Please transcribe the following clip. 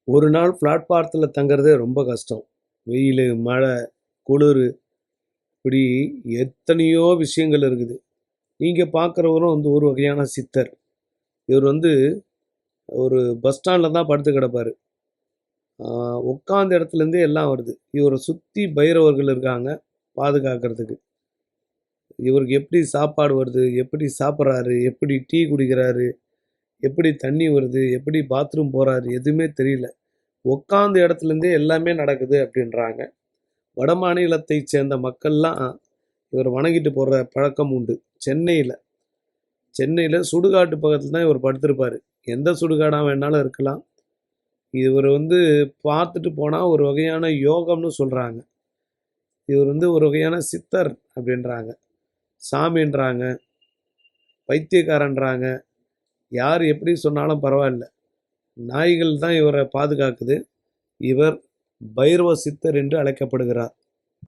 ஒரு நாள் பிளாட்பாரத்தில் தங்குறதே ரொம்ப கஷ்டம். வெயில், மழை, குளிர், இப்படி எத்தனையோ விஷயங்கள் இருக்குது. நீங்கள் பார்க்குறவரும் வந்து ஒரு வகையான சித்தர். இவர் வந்து ஒரு பஸ் ஸ்டாண்டில் தான் படுத்து கிடப்பார். உட்காந்த இடத்துலேருந்தே எல்லாம் வருது. இவரை சுற்றி பைரவர்கள் இருக்காங்க பாதுகாக்கிறதுக்கு. இவருக்கு எப்படி சாப்பாடு வருது, எப்படி சாப்பிட்றாரு, எப்படி டீ குடிக்கிறாரு, எப்படி தண்ணி வருது, எப்படி பாத்ரூம் போகிறாரு, எதுவுமே தெரியல. உட்காந்த இடத்துலேருந்தே எல்லாமே நடக்குது அப்படின்றாங்க. வட மாநிலத்தை சேர்ந்த மக்கள்லாம் இவர் வணங்கிட்டு போகிற பழக்கம் உண்டு. சென்னையில் சென்னையில் சுடுகாட்டு பக்கத்தில் தான் இவர் படுத்திருப்பார். எந்த சுடுகாடாக வேணாலும் இருக்கலாம். இவர் வந்து பார்த்துட்டு போனால் ஒரு வகையான யோகம்னு சொல்கிறாங்க. இவர் வந்து ஒரு வகையான சித்தர் அப்படின்றாங்க, சாமின்றாங்க, பைத்தியக்காரன்றாங்க. யார் எப்படி சொன்னாலும் பரவாயில்ல. நாய்கள் தான் இவரை பாதுகாக்குது. இவர் பைரவ சித்தர் என்று அழைக்கப்படுகிறார்.